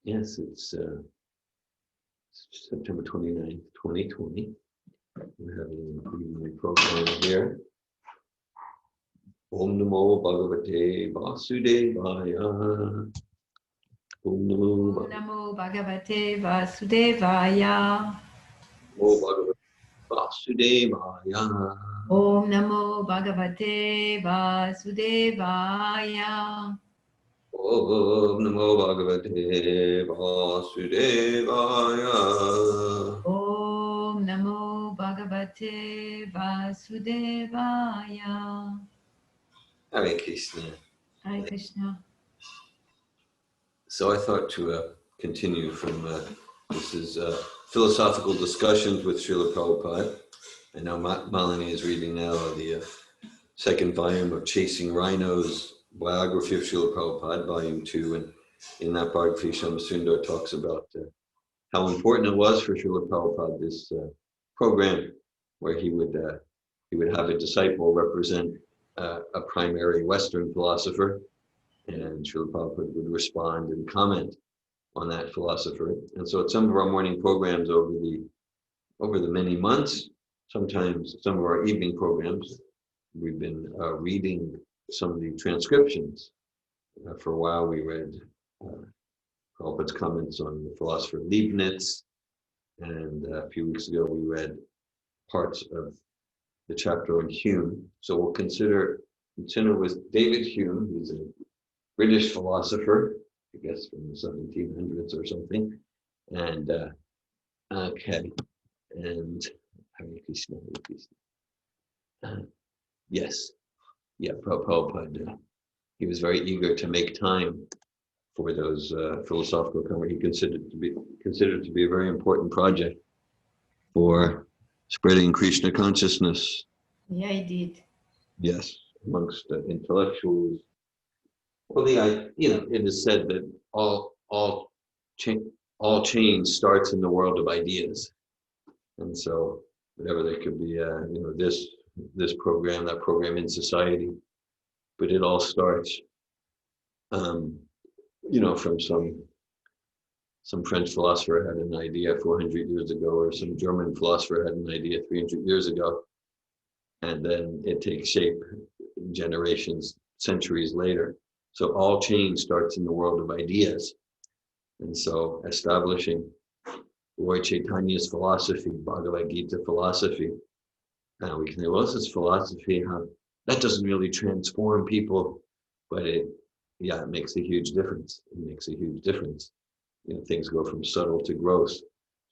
Yes, it's September 29th, 2020. We're having a evening program here. Om Namo Bhagavate Vasudevaya. Om Namo Bhagavate Vasudevaya. Bhagavate Vasudevaya. Om Namo Bhagavate Vasudevaya. Om Namo Bhagavate Vasudevaya. Om Namo Bhagavate Vasudevaya. Hare Krishna. Hare Krishna. So I thought to continue from, this is Philosophical Discussions with Srila Prabhupada. I know Malini is reading now the second volume of Chasing Rhinos, biography of Srila Prabhupada, volume 2. And in that biography, Shyama talks about how important it was for Srila Prabhupada, this program where he would have a disciple represent a primary Western philosopher, and Srila Prabhupada would respond and comment on that philosopher. And so at some of our morning programs over the many months, sometimes some of our evening programs, we've been reading some of the transcriptions. For a while we read Prabhupada's comments on the philosopher Leibniz, and a few weeks ago we read parts of the chapter on Hume. So we'll continue with David Hume. He's a British philosopher, I guess from the 1700s or something. And okay, and Hare Krishna, Hare Krishna. Yes, yeah, Prabhupada, he was very eager to make time for those philosophical conversations. He considered to be a very important project for spreading Krishna consciousness. Yeah, I did. Yes, amongst intellectuals. Well, it is said that all change starts in the world of ideas, and so whatever there could be, this program, that program in society, but it all starts, from some French philosopher had an idea 400 years ago, or some German philosopher had an idea 300 years ago, and then it takes shape generations, centuries later. So all change starts in the world of ideas. And so establishing Lord Chaitanya's philosophy, Bhagavad Gita philosophy, now we can say, well, this is philosophy, that doesn't really transform people, but it makes a huge difference. It makes a huge difference. Things go from subtle to gross.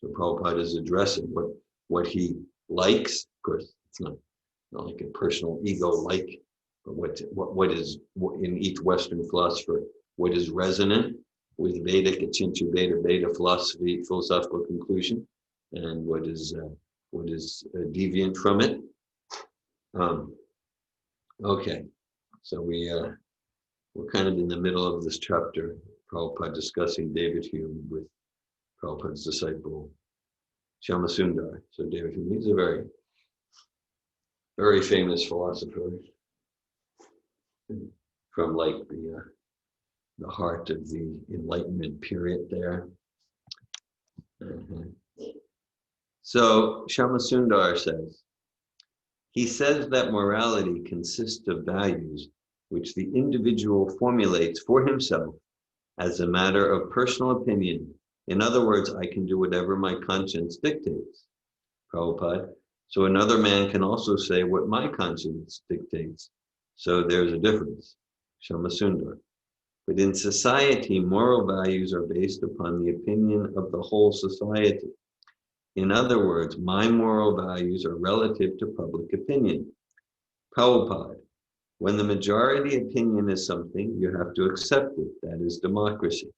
So Prabhupada is addressing what he likes. Of course, it's not like a personal ego like, but what is in each Western philosopher, what is resonant with Vedic, Achintu Veda philosophical conclusion, and what is deviant from it. Okay, so we're kind of in the middle of this chapter, Prabhupada discussing David Hume with Prabhupada's disciple Shyama. So David Hume, he's a very, very famous philosopher from like the heart of the Enlightenment period there. So Shyama says, he says that morality consists of values which the individual formulates for himself as a matter of personal opinion. In other words, I can do whatever my conscience dictates. Prabhupada, so another man can also say what my conscience dictates. So there's a difference. Shyama. But in society, moral values are based upon the opinion of the whole society. In other words, my moral values are relative to public opinion. Prabhupada, when the majority opinion is something, you have to accept it. That is democracy.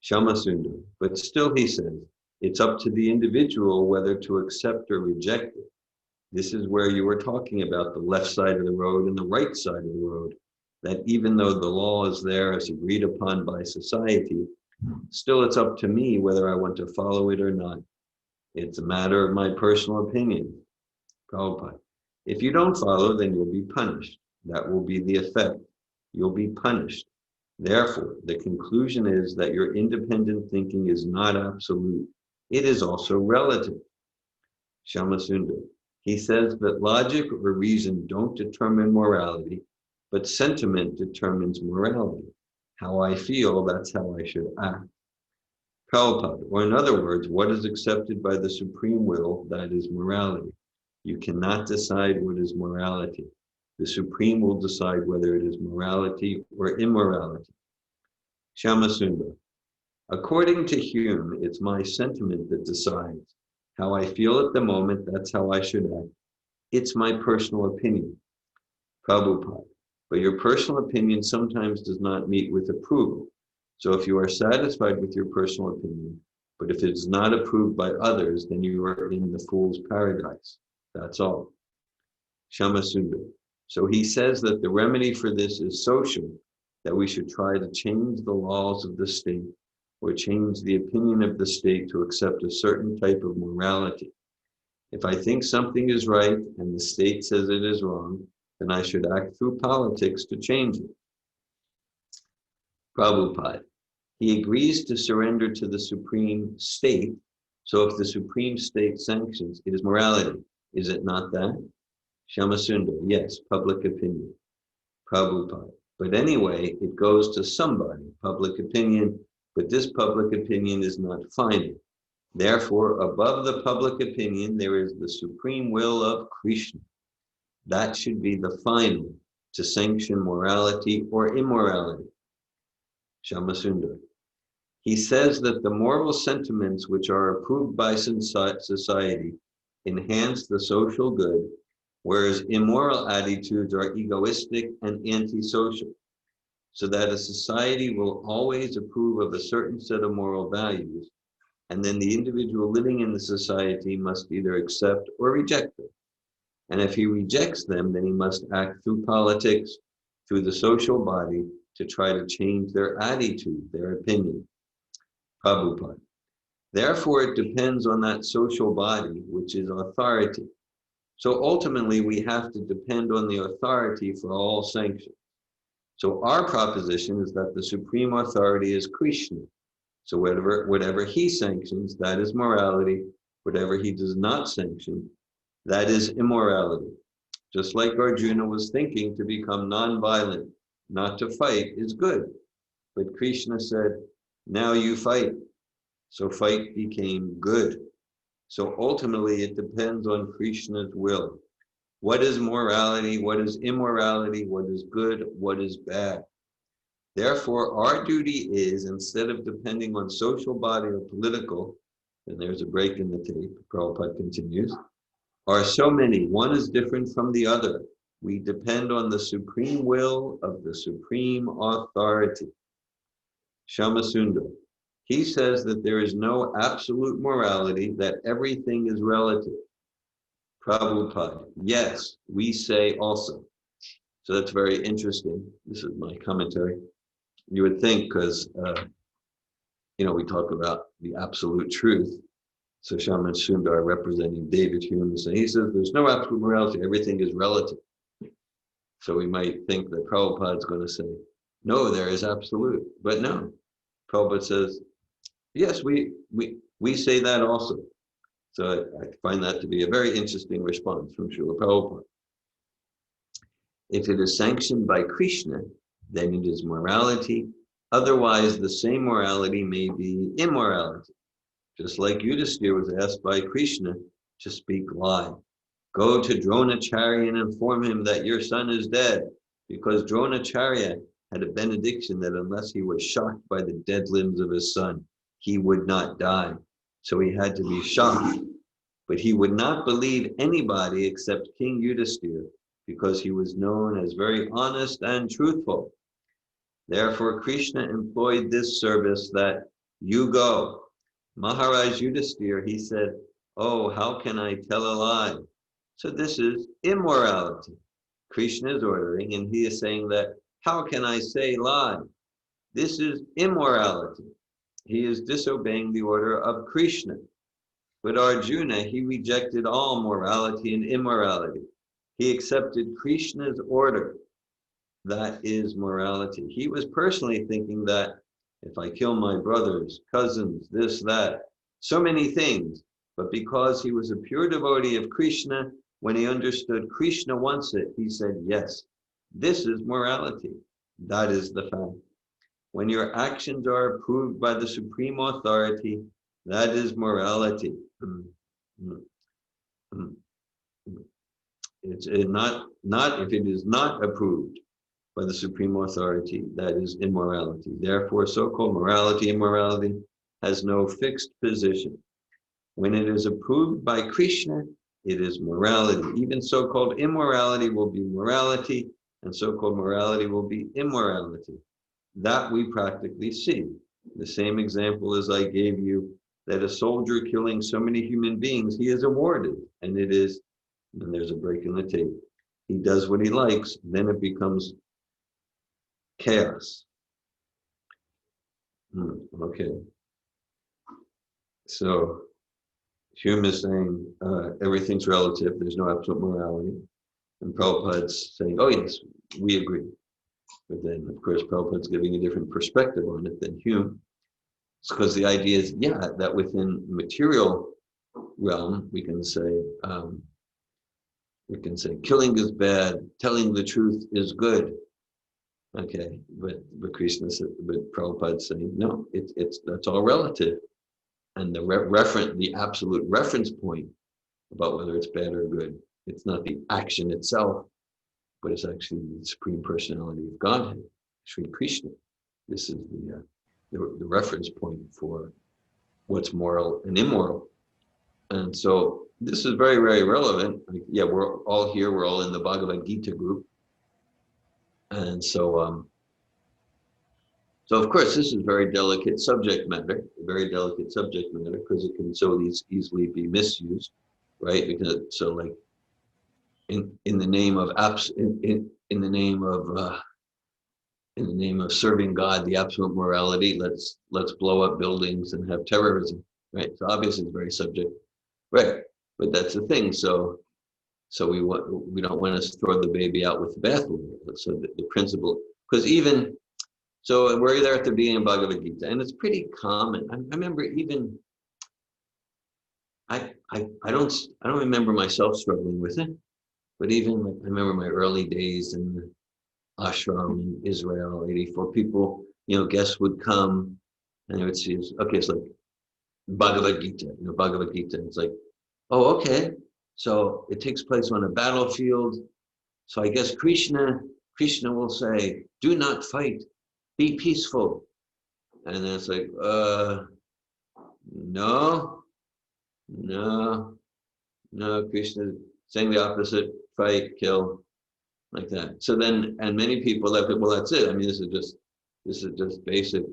Shyama. But still, he says, it's up to the individual whether to accept or reject it. This is where you were talking about the left side of the road and the right side of the road. That even though the law is there as agreed upon by society, still it's up to me whether I want to follow it or not. It's a matter of my personal opinion. Prabhupada, if you don't follow, then you'll be punished. That will be the effect. You'll be punished. Therefore, the conclusion is that your independent thinking is not absolute. It is also relative. Shamasundar. He says that logic or reason don't determine morality, but sentiment determines morality. How I feel, that's how I should act. Prabhupada, or in other words, what is accepted by the supreme will, that is morality. You cannot decide what is morality. The supreme will decide whether it is morality or immorality. Shamasundar. According to Hume, it's my sentiment that decides. How I feel at the moment, that's how I should act. It's my personal opinion. Prabhupada. But your personal opinion sometimes does not meet with approval. So if you are satisfied with your personal opinion, but if it is not approved by others, then you are in the fool's paradise. That's all. Shamasundar. So he says that the remedy for this is social, that we should try to change the laws of the state or change the opinion of the state to accept a certain type of morality. If I think something is right and the state says it is wrong, then I should act through politics to change it. Prabhupada. He agrees to surrender to the supreme state. So if the supreme state sanctions, it is morality. Is it not that? Shamasundar. Yes, public opinion. Prabhupada. But anyway, it goes to somebody, public opinion, but this public opinion is not final. Therefore, above the public opinion, there is the supreme will of Krishna. That should be the final to sanction morality or immorality. Shamasundar. He says that the moral sentiments which are approved by society enhance the social good, whereas immoral attitudes are egoistic and antisocial, so that a society will always approve of a certain set of moral values, and then the individual living in the society must either accept or reject them. And if he rejects them, then he must act through politics, through the social body, to try to change their attitude, their opinion. Prabhupada. Therefore, it depends on that social body, which is authority. So ultimately, we have to depend on the authority for all sanctions. So our proposition is that the supreme authority is Krishna. So whatever he sanctions, that is morality. Whatever he does not sanction, that is immorality. Just like Arjuna was thinking, to become non-violent, not to fight is good. But Krishna said, now you fight. So fight became good. So ultimately, it depends on Krishna's will. What is morality? What is immorality? What is good? What is bad? Therefore, our duty is, instead of depending on social body or political, and there's a break in the tape, Prabhupada continues, are so many, one is different from the other. We depend on the supreme will of the supreme authority. Shamasundar. He says that there is no absolute morality, that everything is relative. Prabhupada. Yes, we say also. So that's very interesting. This is my commentary. You would think, because we talk about the absolute truth. So Shaman Sundar, representing David Hume, he says there's no absolute morality, everything is relative. So we might think that Prabhupada is going to say, no, there is absolute. But no, Prabhupada says, yes, we say that also. So I find that to be a very interesting response from Srila Prabhupada. If it is sanctioned by Krishna, then it is morality. Otherwise, the same morality may be immorality. Just like Yudhisthira was asked by Krishna to speak lie. Go to Dronacharya and inform him that your son is dead, because Dronacharya had a benediction that unless he was shocked by the dead limbs of his son, he would not die. So he had to be shocked. But he would not believe anybody except King Yudhisthira, because he was known as very honest and truthful. Therefore, Krishna employed this service that you go. Maharaj Yudhisthira, he said, oh, how can I tell a lie? So this is immorality. Krishna is ordering, and he is saying that, how can I say lie? This is immorality. He is disobeying the order of Krishna. But Arjuna, he rejected all morality and immorality. He accepted Krishna's order. that is morality. He was personally thinking that if I kill my brothers, cousins, this, that, so many things, but because he was a pure devotee of Krishna, when he understood Krishna wants it, he said, yes, this is morality. That is the fact. When your actions are approved by the supreme authority, that is morality. It's not if it is not approved by the supreme authority, that is immorality. Therefore, so-called morality, immorality has no fixed position. When it is approved by Krishna, it is morality. Even so-called immorality will be morality, and so-called morality will be immorality. That we practically see. The same example as I gave you, that a soldier killing so many human beings, he is awarded, and it is, and there's a break in the tape. He does what he likes, then it becomes chaos. Okay. So Hume is saying everything's relative, there's no absolute morality. And Prabhupada's saying, oh yes, we agree. But then, of course, Prabhupada's giving a different perspective on it than Hume. It's because the idea is, yeah, that within material realm, we can say killing is bad, telling the truth is good. Okay, but Krishna said, but Prabhupada's saying, no, that's all relative. And the absolute reference point about whether it's bad or good, it's not the action itself, but it's actually the Supreme Personality of Godhead, Sri Krishna. This is the reference point for what's moral and immoral. And so this is very, very relevant. Yeah, we're all here, we're all in the Bhagavad Gita group. And so, so of course, this is very delicate subject matter, because it can so easily be misused, right? Because so like in the name of in the name of serving God, the absolute morality, let's blow up buildings and have terrorism, right? So obviously it's very subject, right? But that's the thing. So we don't want to throw the baby out with the bathwater. So the principle, because even so, we're there at the beginning of Bhagavad Gita, and it's pretty common. I remember even I don't remember myself struggling with it, but even like, I remember my early days in the ashram in Israel, 84 people, guests would come and they would see, okay, it's like Bhagavad Gita, Bhagavad Gita. It's like, oh, okay. So it takes place on a battlefield. So I guess Krishna will say, do not fight, be peaceful. And then it's like, no, Krishna saying the opposite, fight, kill, like that. So then, and many people have, well, that's it. I mean, this is just basic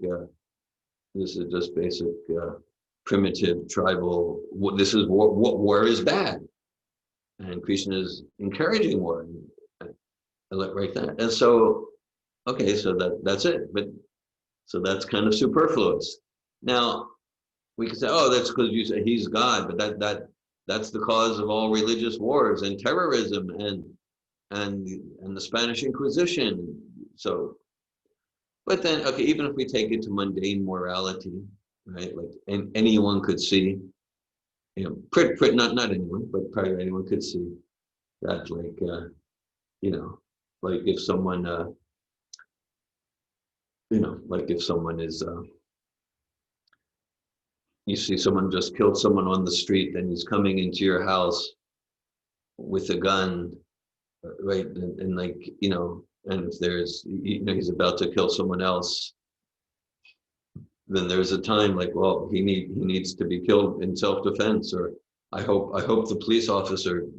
primitive tribal. This is war is bad, and Krishna is encouraging war, like that. And so, okay, so that's it. But so that's kind of superfluous. Now we can say, oh, that's because you say he's God, but that's the cause of all religious wars and terrorism and the Spanish Inquisition. So, but then, okay, even if we take it to mundane morality, right? Like, and anyone could see, not anyone, but probably anyone could see that, like, like if someone, like if someone is, you see someone just killed someone on the street, then he's coming into your house with a gun, right? And like, and if there's, he's about to kill someone else, then there's a time like, well, he needs to be killed in self-defense, or I hope the police officer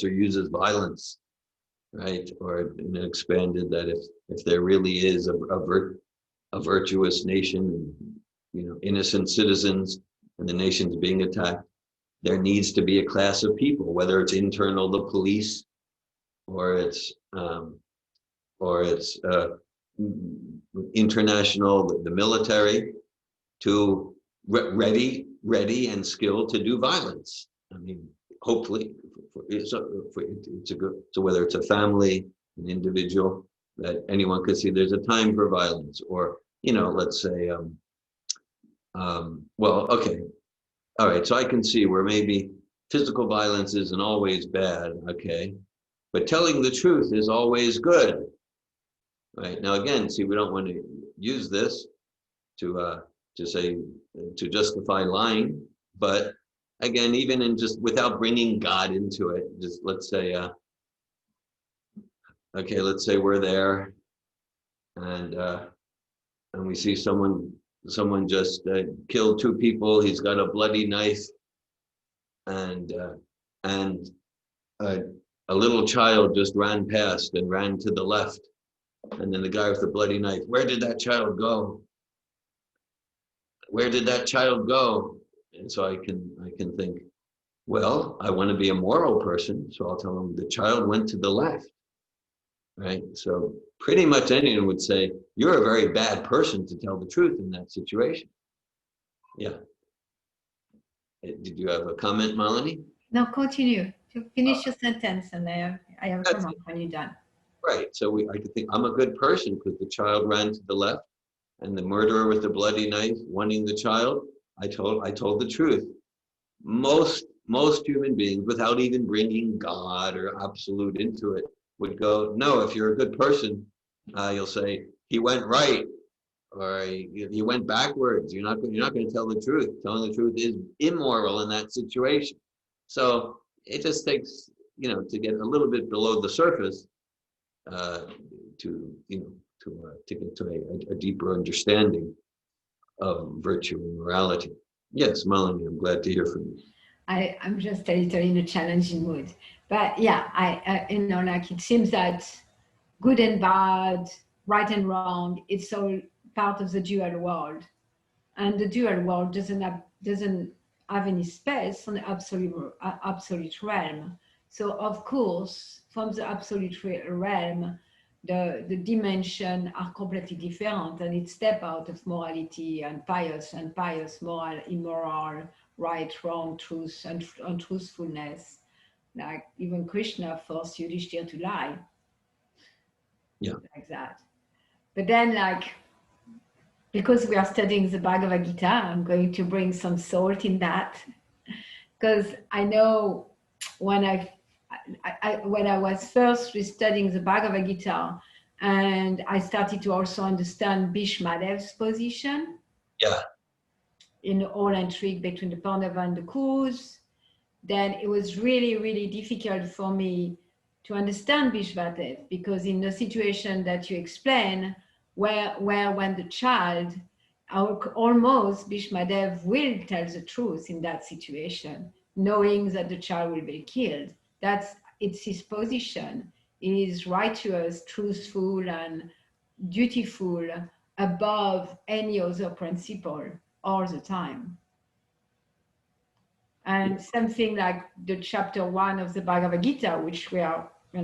uses violence, right? Or expanded that if there really is a virtuous nation, innocent citizens, and the nation's being attacked, there needs to be a class of people, whether it's internal, the police, or it's international, the military, to ready and skilled to do violence. I mean, hopefully, it's a good, so whether it's a family, an individual, that anyone could see there's a time for violence, or let's say well, okay, all right, so I can see where maybe physical violence isn't always bad, okay, but telling the truth is always good, right? Now again, see, we don't want to use this to say to justify lying, but again, even in just without bringing God into it, just let's say okay, let's say we're there and we see someone just killed two people. He's got a bloody knife, and and uh, a little child just ran past and ran to the left, and then the guy with the bloody knife, where did that child go? Where did that child go? And so I can think, well, I want to be a moral person, so I'll tell him the child went to the left, right? So pretty much anyone would say, you're a very bad person to tell the truth in that situation. Yeah. Did you have a comment, Malini? No, continue. To finish your sentence, and I have a That's comment when you're done. right. So I could think I'm a good person because the child ran to the left, and the murderer with the bloody knife wanting the child, I told the truth. Most human beings, without even bringing God or absolute into it, would go, no, if you're a good person, you'll say he went right, or he went backwards. You're not going to tell the truth. Telling the truth is immoral in that situation. So it just takes to get a little bit below the surface to get to a deeper understanding of virtue and morality. Yes, Melanie, I'm glad to hear from you. I'm just a little in a challenging mood, but yeah, I like it seems that good and bad, right and wrong, it's all part of the dual world, and the dual world doesn't have any space on the absolute realm. So of course, from the absolute realm, the dimension are completely different, and it step out of morality and pious, moral, immoral, right, wrong, truth, and untruthfulness. Like even Krishna forced Yudhishthira to lie. Yeah. Like that. But then, because we are studying the Bhagavad Gita, I'm going to bring some salt in that, because I know when when I was first studying the Bhagavad Gita, and I started to also understand Bhishmadev's position. Yeah. In the whole intrigue between the Pandava and the Kurus, then it was really, really difficult for me to understand Bhishmadev, because in the situation that you explain, where when the child, almost Bhishmadev will tell the truth in that situation, knowing that the child will be killed. It's his position. He is righteous, truthful, and dutiful above any other principle all the time. And something like the chapter 1 of the Bhagavad Gita, which we are in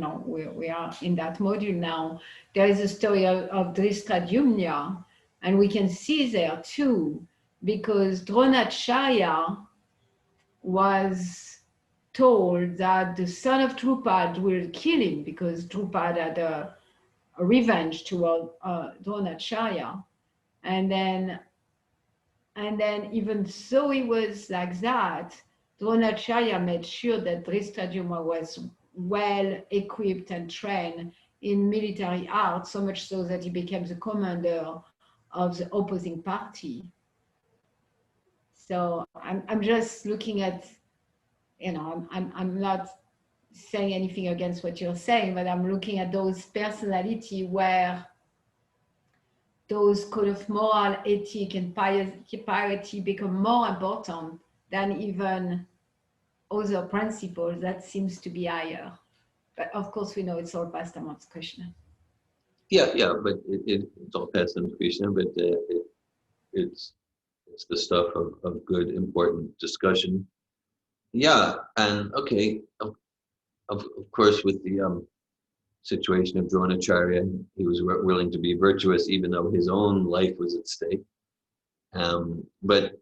that module now, there is a story of Dhristadyumna, and we can see there too, because Dronacharya was told that the son of Drupad will kill him, because Drupad had a revenge toward Dronacharya. And then even though he was like that, Dronacharya made sure that Dhristadyumna was well equipped and trained in military art, so much so that he became the commander of the opposing party. So I'm just looking at, I'm not saying anything against what you're saying, but I'm looking at those personality where those code of moral, ethic, and piety become more important than even other principles that seems to be higher. But of course, we know it's all passed amongst Krishna. Yeah, but it's all passed on to Krishna, but it's the stuff of good, important discussion. Yeah, and okay, of course, with the situation of Dronacharya, he was willing to be virtuous even though his own life was at stake. But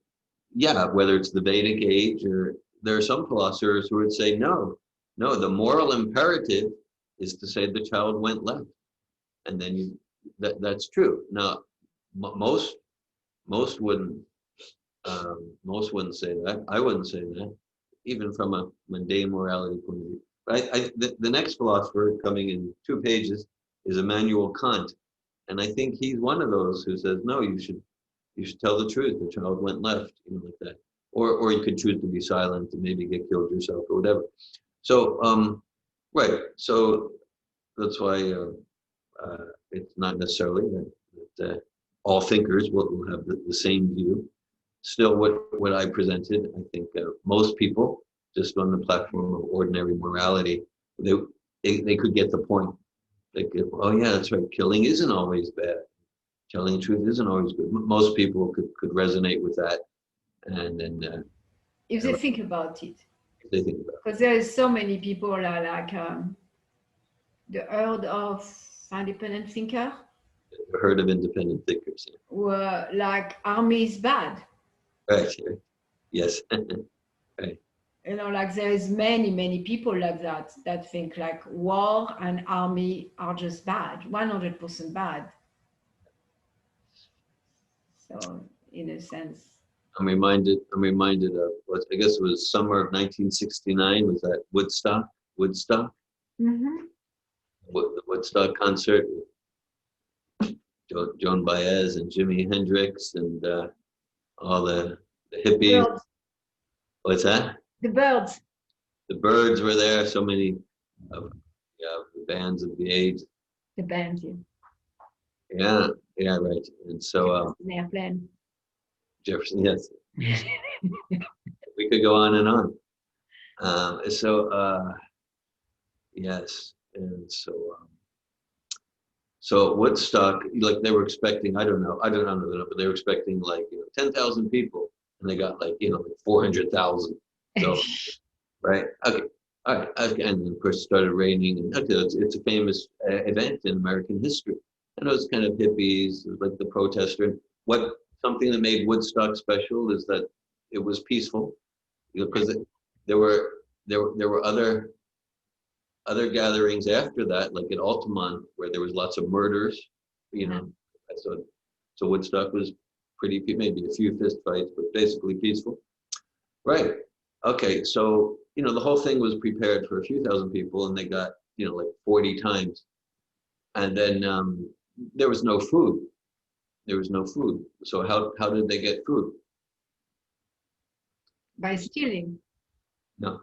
yeah, whether it's the Vedic age, or there are some philosophers who would say, no, No, the moral imperative is to say the child went left, and then that's true. Now, most wouldn't say that. I wouldn't say that, even from a mundane morality point of view. The next philosopher coming in 2 pages is Immanuel Kant, and I think he's one of those who says, no, you should tell the truth. The child went left, like that, or you could choose to be silent and maybe get killed yourself or whatever. So right, so that's why it's not necessarily that all thinkers will have the same view. Still, what I presented, I think most people, just on the platform of ordinary morality, they could get the point. They could, oh yeah, that's right, killing isn't always bad. Telling the truth isn't always good. Most people could resonate with that, and then if they think about it. If they think about it. Because there is so many people like the herd of independent thinker. A herd of independent thinkers. Yeah. Were like army is bad. Right. Yes. Right. Like there is many people like that think like war and army are just bad, 100% bad. So in a sense, I'm reminded of what I guess it was summer of 1969. Was that Woodstock? mm-hmm. The Woodstock concert. Joan Baez and Jimi Hendrix and all the hippies. Birds. What's that? The Birds. The Birds were there. So many the bands of the age. The band, yeah. Yeah, right. And so airplane. Jefferson, yes. We could go on and on. Yes, and so Woodstock, like they were expecting, I don't know the number, but they were expecting 10,000 people, and they got 400,000. So, right, okay, all right, okay. And then of course it started raining, and okay, it's a famous event in American history. And it was kind of hippies, it was like the protester. Something that made Woodstock special is that it was peaceful, because there were other gatherings after that, like at Altamont, where there was lots of murders, So Woodstock was pretty, maybe a few fist fights, but basically peaceful. Right. Okay. So, the whole thing was prepared for a few thousand people, and they got, 40 times. And then there was no food. So how did they get food? By stealing. No.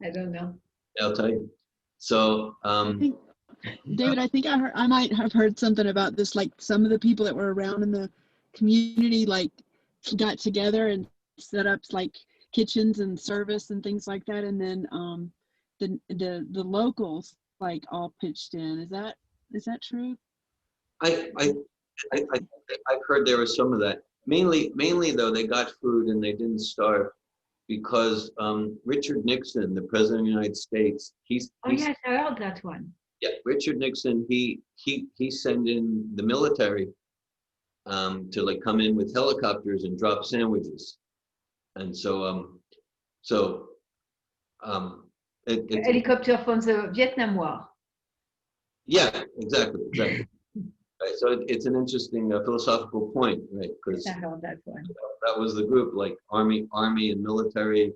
I don't know. I'll tell you. So, David, I think I might have heard something about this. Like some of the people that were around in the community, got together and set up kitchens and service and things like that, and then the locals all pitched in. Is that true? I've heard there was some of that. Mainly though, they got food and they didn't starve, because Richard Nixon, the president of the United States, yes, I heard that one. Yeah, Richard Nixon, he sent in the military to come in with helicopters and drop sandwiches, and so helicopter from the Vietnam War. Yeah, exactly. Right, so it's an interesting philosophical point, right? Because I heard that one. That was the group, army and military.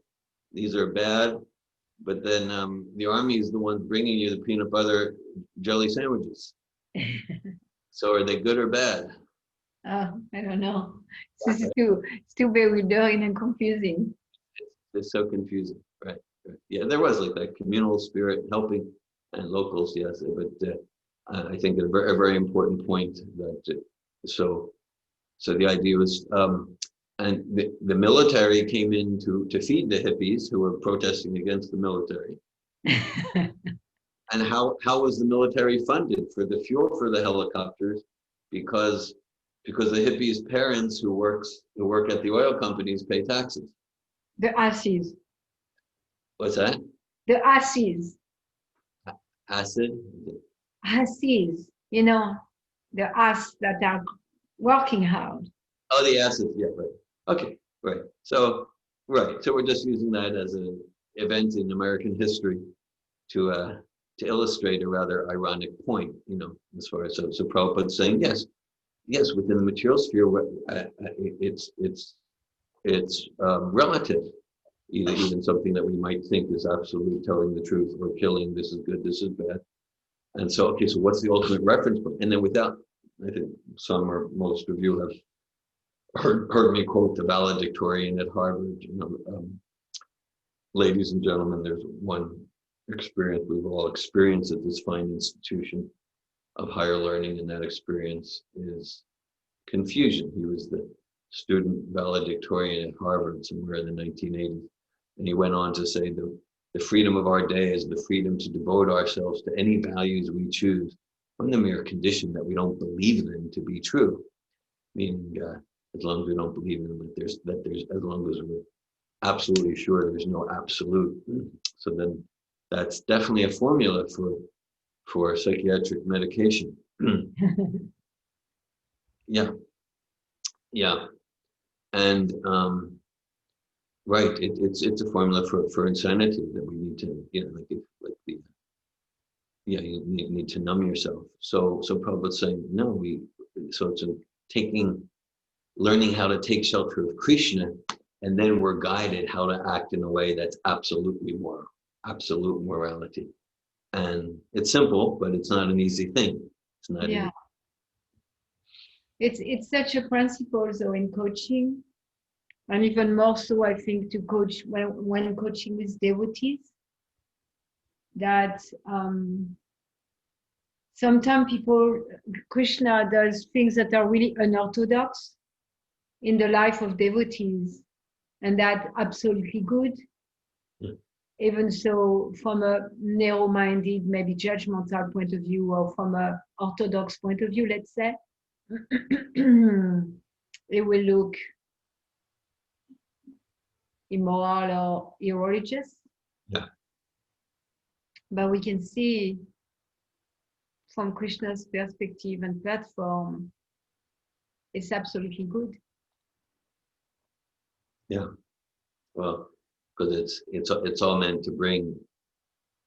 These are bad, but then the army is the one bringing you the peanut butter jelly sandwiches. So are they good or bad? I don't know. This is too bewildering and confusing. It's so confusing, right? Yeah, there was that communal spirit helping, and locals, yes, but I think a very important point that so the idea was, and the military came in to feed the hippies who were protesting against the military. And how was the military funded for the fuel for the helicopters? Because the hippies' parents who work at the oil companies pay taxes. The asses. What's that? The asses. Acid? Asses. The ass that are working hard. Oh, the acids, yeah, right. Okay, right. So Right. So we're just using that as an event in American history to illustrate a rather ironic point, as far as so Prabhupada's saying, yes, within the material sphere, it's relative. Even something that we might think is absolute, telling the truth, or killing, this is good, this is bad. And so, okay, so what's the ultimate reference point? And then without, I think some or most of you have heard me quote the valedictorian at Harvard. Ladies and gentlemen, there's one experience we've all experienced at this fine institution of higher learning, and that experience is confusion. He was the student valedictorian at Harvard somewhere in the 1980s. And he went on to say the freedom of our day is the freedom to devote ourselves to any values we choose on the mere condition that we don't believe them to be true. Meaning, as long as we don't believe in them, as long as we're absolutely sure there's no absolute. So then that's definitely a formula for psychiatric medication. Yeah. And right, it's a formula for insanity that we need to, you need to numb yourself. So Prabhupada's saying, no, so it's learning how to take shelter of Krishna, and then we're guided how to act in a way that's absolutely moral, absolute morality. And it's simple, but it's not an easy thing. It's not easy. It's such a principle, though, in coaching, and even more so, I think, to coach when coaching with devotees, that sometimes Krishna does things that are really unorthodox in the life of devotees, and that's absolutely good. Yeah. Even so, from a narrow-minded, maybe judgmental point of view, or from a orthodox point of view, let's say, it will look immoral or irreligious. Yeah. But we can see from Krishna's perspective and platform, it's absolutely good. Yeah. Well, because it's all meant to bring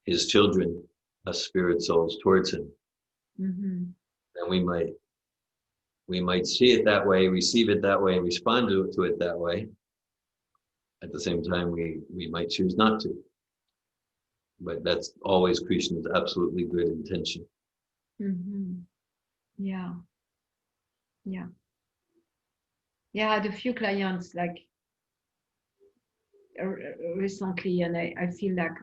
his children as spirit souls towards him. Mm-hmm. And we might see it that way, receive it that way, respond to it that way. At the same time, we might choose not to. But that's always Krishna's absolutely good intention. Mm-hmm. Yeah. I had a few clients recently, and I feel like,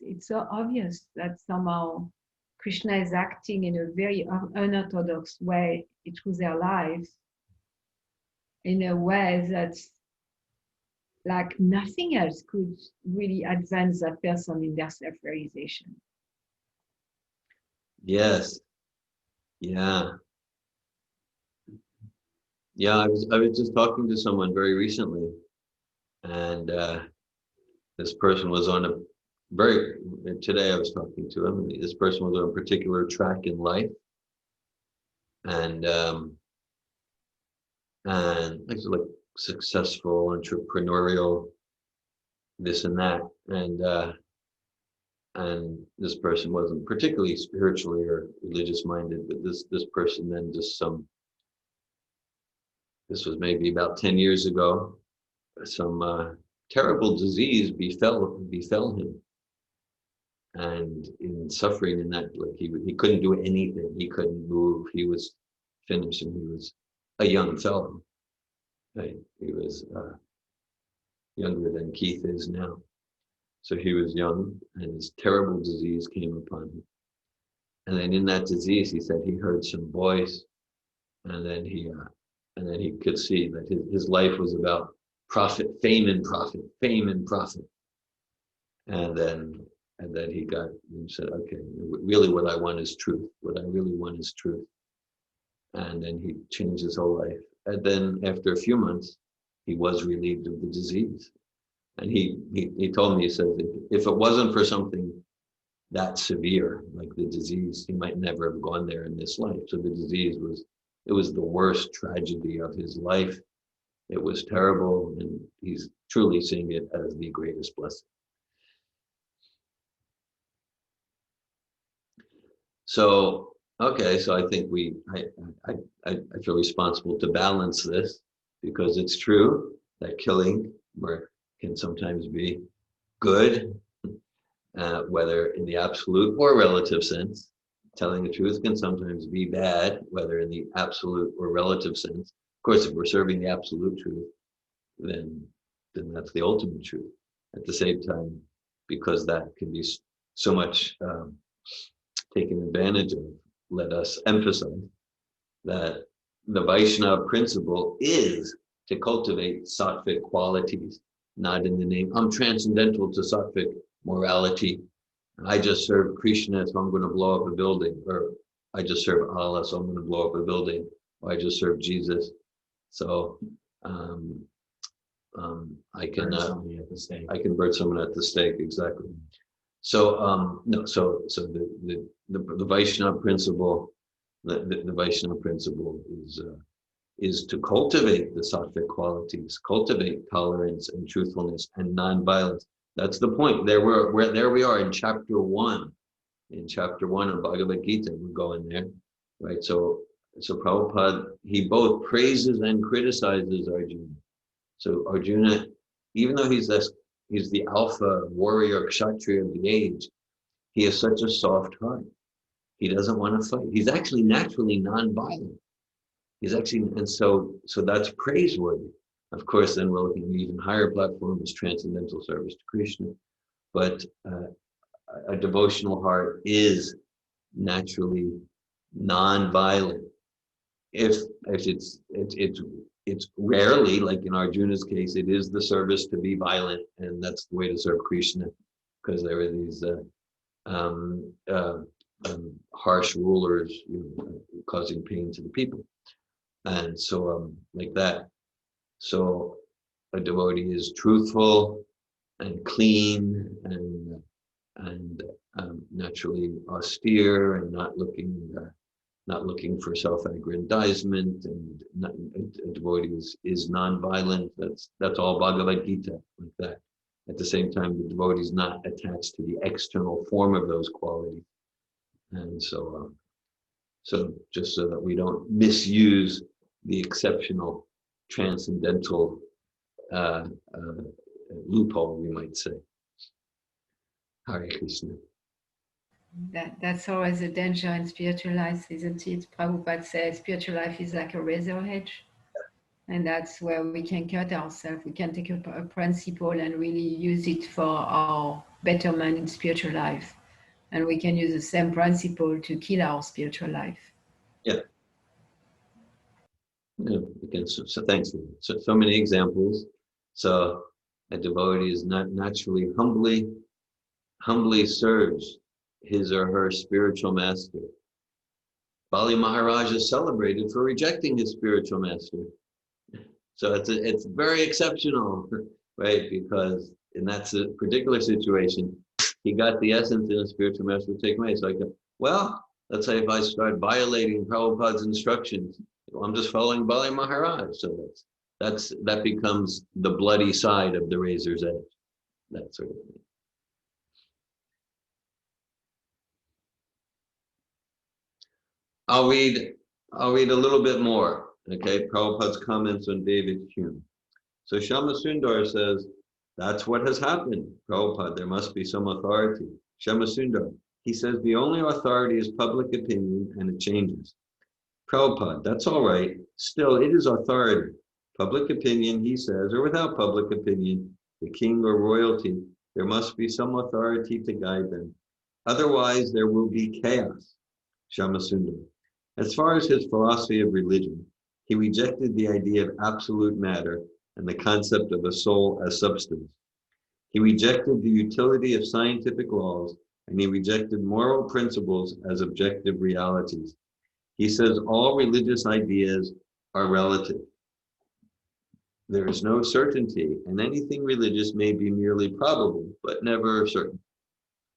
it's so obvious that somehow Krishna is acting in a very unorthodox way through their lives, in a way that's like nothing else could really advance that person in their self-realization. Yes. Yeah. Yeah, I was just talking to someone very recently, and this person was on today I was talking to him, and this person was on a particular track in life, and it's like successful, entrepreneurial, this and that, and this person wasn't particularly spiritually or religious minded, but this person then this was maybe about 10 years ago, some terrible disease befell him, and in suffering in that, like he couldn't do anything, he couldn't move, he was finished, and he was a young fellow, right? He was younger than Keith is now, so he was young, and this terrible disease came upon him. And then in that disease, he said he heard some voice, and then he could see that his life was about profit, fame and profit, fame and profit. And then he said, okay, really what I want is truth. What I really want is truth. And then he changed his whole life. And then after a few months, he was relieved of the disease. And he told me, he said, if it wasn't for something that severe, like the disease, he might never have gone there in this life. So the disease was the worst tragedy of his life. it was terrible, and he's truly seeing it as the greatest blessing. So, okay, so I think I feel responsible to balance this, because it's true that killing can sometimes be good, whether in the absolute or relative sense. Telling the truth can sometimes be bad, whether in the absolute or relative sense. Of course, if we're serving the absolute truth, then that's the ultimate truth. At the same time, because that can be so much taken advantage of, let us emphasize that the Vaishnava principle is to cultivate sattvic qualities, not in the name, I'm transcendental to sattvic morality. I just serve Krishna, so I'm going to blow up a building, or I just serve Allah, so I'm going to blow up a building, or I just serve Jesus, so I can burn someone at the stake, exactly. So no, so the Vaishnava principle, the Vaishnava principle is to cultivate the sattvic qualities, cultivate tolerance and truthfulness and non-violence. That's the point. There we are in chapter 1. In chapter 1 of Bhagavad Gita, we're going there, right? So Prabhupada, he both praises and criticizes Arjuna. So Arjuna, even though he's the alpha warrior kshatriya of the age, he has such a soft heart. He doesn't want to fight. He's actually naturally non-violent. And so that's praiseworthy. Of course, then we're looking at an even higher platform as transcendental service to Krishna. But a devotional heart is naturally non-violent. If it's rarely, like in Arjuna's case, it is the service to be violent, and that's the way to serve Krishna, because there are these harsh rulers, causing pain to the people, and so like that. So a devotee is truthful and clean and naturally austere, and not looking for self-aggrandizement, and a devotee is non-violent. That's all Bhagavad Gita, like that. At the same time, the devotee is not attached to the external form of those qualities, and so just so that we don't misuse the exceptional transcendental loophole, we might say. Hare Krishna. That's always a danger in spiritual life, isn't it? Prabhupada says spiritual life is like a razor hedge. And that's where we can cut ourselves. We can take a principle and really use it for our betterment in spiritual life. And we can use the same principle to kill our spiritual life. Yeah. Again, so thanks. So many examples. So a devotee is not naturally humbly serves his or her spiritual master. Bali Maharaj is celebrated for rejecting his spiritual master. So it's very exceptional, right? Because in that particular situation, he got the essence in a spiritual master to take away. So let's say if I start violating Prabhupada's instructions, I'm just following Bali Maharaj. So that becomes the bloody side of the razor's edge, that sort of thing. I'll read a little bit more. Okay, Prabhupada's comments on David Hume. So Shama Sundar says, that's what has happened. Prabhupada, there must be some authority. Shama Sundar, he says the only authority is public opinion, and it changes. Prabhupada, that's all right. Still, it is authority. Public opinion, he says, or without public opinion, the king or royalty, there must be some authority to guide them. Otherwise, there will be chaos. Shama Sundar. As far as his philosophy of religion, he rejected the idea of absolute matter and the concept of a soul as substance. He rejected the utility of scientific laws, and he rejected moral principles as objective realities. He says all religious ideas are relative. There is no certainty, and anything religious may be merely probable, but never certain.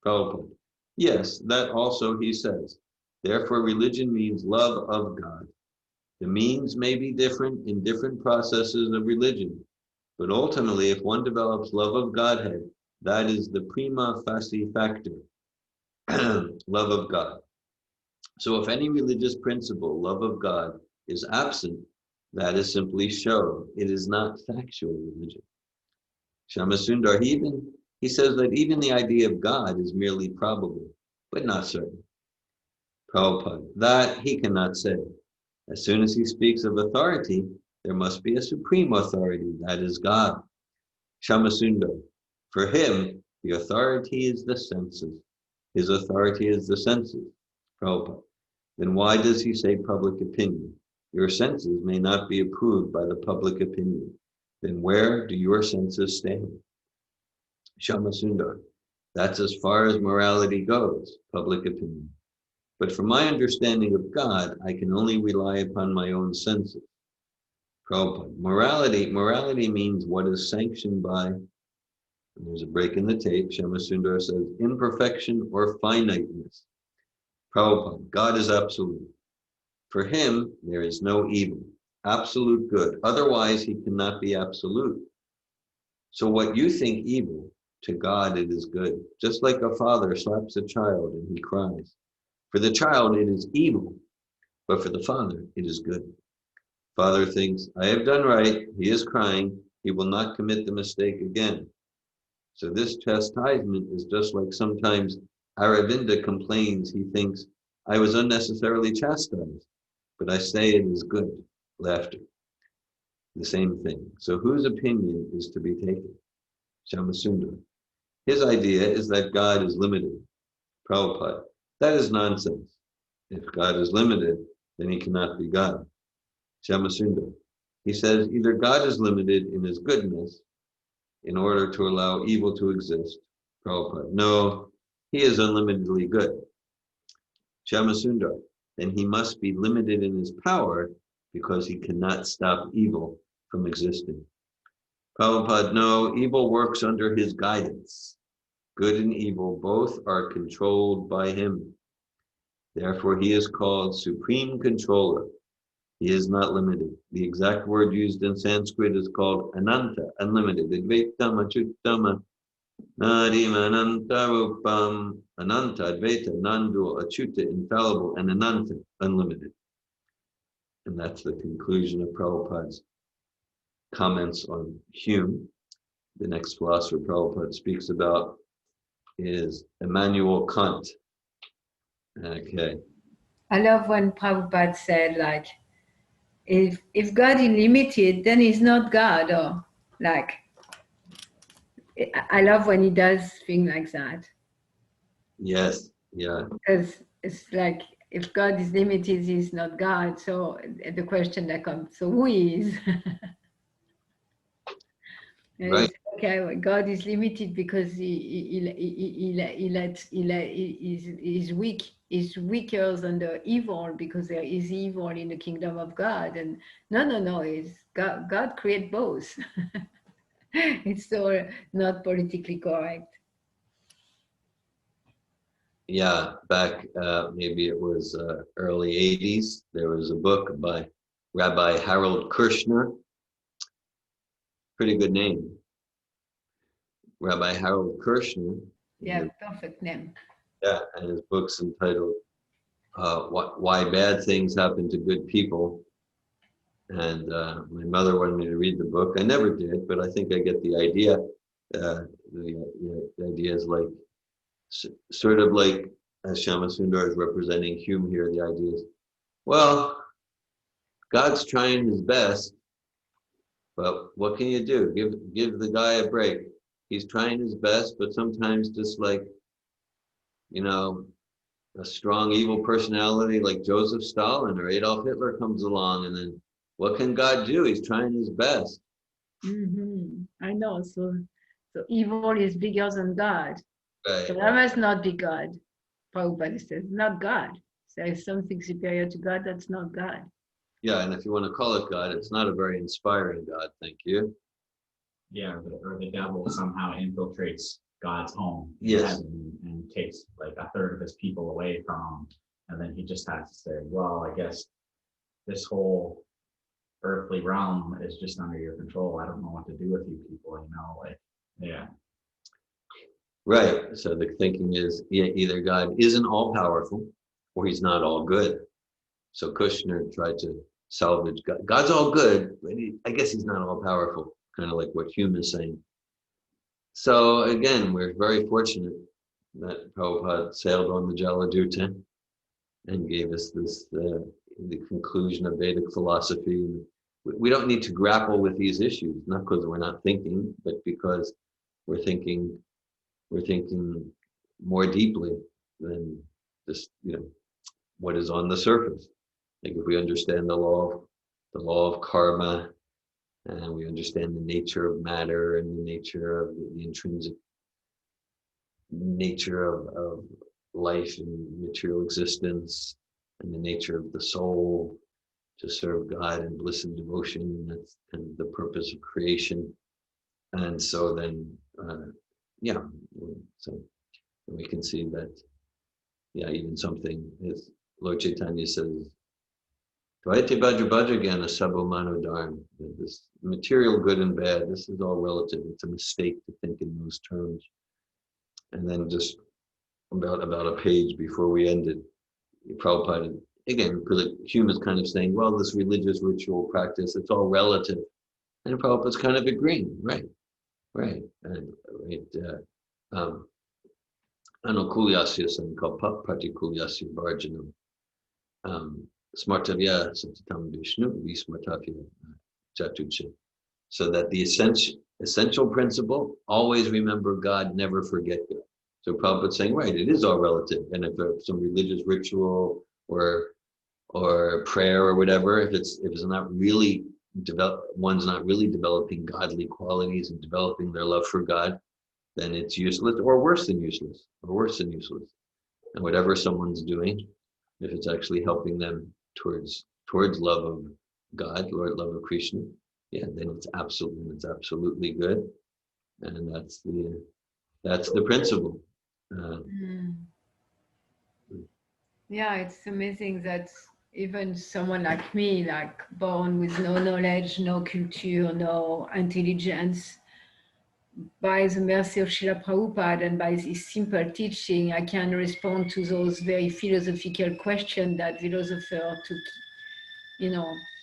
Prabhupada. Yes, that also he says. Therefore, religion means love of God. The means may be different in different processes of religion, but ultimately, if one develops love of Godhead, that is the prima facie factor, love of God. So if any religious principle, love of God, is absent, that is simply show. It is not factual religion. Shamasundar, he says that even the idea of God is merely probable, but not certain. Prabhupada, that he cannot say. As soon as he speaks of authority, there must be a supreme authority, that is God. Shamasundar, for him, the authority is the senses. His authority is the senses. Prabhupada, then why does he say public opinion? Your senses may not be approved by the public opinion. Then where do your senses stand? Shamasundar, that's as far as morality goes, public opinion. But from my understanding of God, I can only rely upon my own senses. Prabhupada, morality means what is sanctioned by, and there's a break in the tape, Shamasundar says, imperfection or finiteness. Prabhupada, God is absolute. For him, there is no evil, absolute good. Otherwise, he cannot be absolute. So what you think evil, to God it is good. Just like a father slaps a child and he cries. For the child it is evil, but for the father it is good. Father thinks, I have done right, he is crying, he will not commit the mistake again. So this chastisement is just like sometimes Aravinda complains, he thinks, I was unnecessarily chastised, but I say it is good, laughter. The same thing. So whose opinion is to be taken? Shamasundar. His idea is that God is limited. Prabhupada. That is nonsense. If God is limited, then he cannot be God. Shamasundar. He says either God is limited in his goodness in order to allow evil to exist. Prabhupada. No, he is unlimitedly good. Shamasundar. Then he must be limited in his power because he cannot stop evil from existing. Prabhupada, no, evil works under his guidance. Good and evil both are controlled by him. Therefore, he is called Supreme Controller. He is not limited. The exact word used in Sanskrit is called Ananta, unlimited. Advaitama Achuttama Nadima Ananta Rupam. Ananta, Advaita, non-dual, Achyuta, infallible, and Ananta, unlimited. And that's the conclusion of Prabhupada's comments on Hume. The next philosopher Prabhupada speaks about is Immanuel Kant. Okay. I love when Prabhupada said, like, if God is limited, then he's not God. Or like, I love when he does things like that. Yes. Yeah. Because it's like, if God is limited, he's not God. So the question that comes, so who is? And Right. it's okay, well, God is limited because he's weak. He's weaker than the evil because there is evil in the kingdom of God. And no, it's God create both. It's so not politically correct. Yeah. Back, maybe it was early 80s, there was a book by Rabbi Harold Krishna. Pretty good name. Rabbi Harold Krishna. Yeah, perfect name. Yeah. And his book's entitled Why Bad Things Happen to Good People. And my mother wanted me to read the book. I never did, but I think I get the idea. The idea is like, sort of like, as Shamasundar is representing Hume here, the idea is, well, God's trying his best, but what can you do? Give the guy a break. He's trying his best, but sometimes just like, you know, a strong evil personality like Joseph Stalin or Adolf Hitler comes along, and then what can God do? He's trying his best. I know. So evil is bigger than God. Right. So that must not be God. Prabhupada says, not God. So if something superior to God, that's not God. Yeah, and if you want to call it God, it's not a very inspiring God. Thank you. Yeah, or the devil somehow infiltrates God's home in Yes. heaven and takes like a third of his people away from him. And then he just has to say, well, I guess this whole earthly realm is just under your control. I don't know what to do with you people, like, yeah. Right. So the thinking is, yeah, either God isn't all powerful or he's not all good. So Kushner tried to salvage God. God's all good, but I guess he's not all powerful, kind of like what Hume is saying. So again, we're very fortunate that Prabhupada sailed on the Jaladuta and gave us this, the conclusion of Vedic philosophy. We don't need to grapple with these issues, not because we're not thinking, but because we're thinking more deeply than just, what is on the surface. Like if we understand the law of karma, and we understand the nature of matter and the nature of the intrinsic nature of life and material existence, and the nature of the soul to serve God in bliss and devotion, and that's kind of the purpose of creation. And so then, so we can see that, even something, as Lord Chaitanya says, Dvaita Bhadra Bhadra Gyana Sabho Mano Dharma. This material good and bad, this is all relative. It's a mistake to think in those terms. And then just about a page before we ended, Prabhupada, again, because Hume is kind of saying, well, this religious ritual practice, it's all relative. And Prabhupada's kind of agreeing, right. And Anukulyasya Sankalpa Pratikulyasya Varjanam. Smartavya Satitam Vishnu Vismartavya Chatucha. So that the essential principle, always remember God, never forget God. So Prabhupada's saying, right, it is all relative. And if there's some religious ritual or prayer or whatever, if it's not really one's not really developing godly qualities and developing their love for God, then it's useless, or worse than useless. And whatever someone's doing, if it's actually helping them towards love of God, love of Krishna, then it's absolutely good, and that's the principle. Yeah, it's amazing that even someone like me, like born with no knowledge, no culture, no intelligence, by the mercy of Srila Prabhupada and by his simple teaching, I can respond to those very philosophical questions that philosophers took,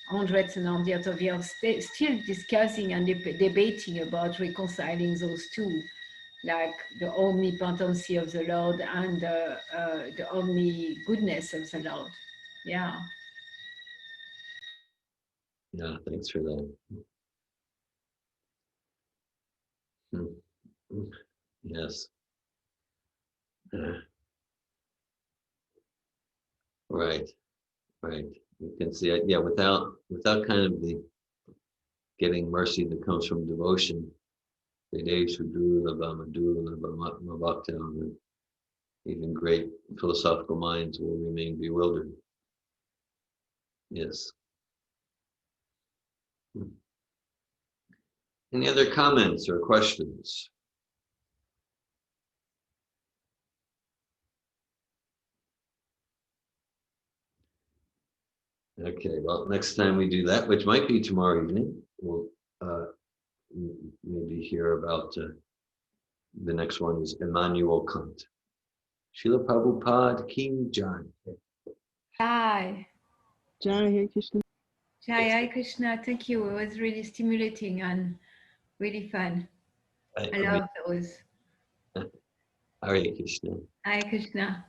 hundreds and hundreds of years still discussing and debating about reconciling those two, like the omnipotency of the Lord and the omni-goodness of the Lord. Yeah. Yeah, thanks for that. Yes. Right. You can see it. Yeah, without kind of the getting mercy that comes from devotion, even great philosophical minds will remain bewildered. Yes. Any other comments or questions? Okay, well, next time we do that, which might be tomorrow evening, we'll maybe hear about the next one is Immanuel Kant. Srila Prabhupada Ki Jai. Jai. Jai Hare Krishna. Jai, Hare Krishna. Thank you. It was really stimulating and really fun. I love those. Hare Krishna. Hare Krishna.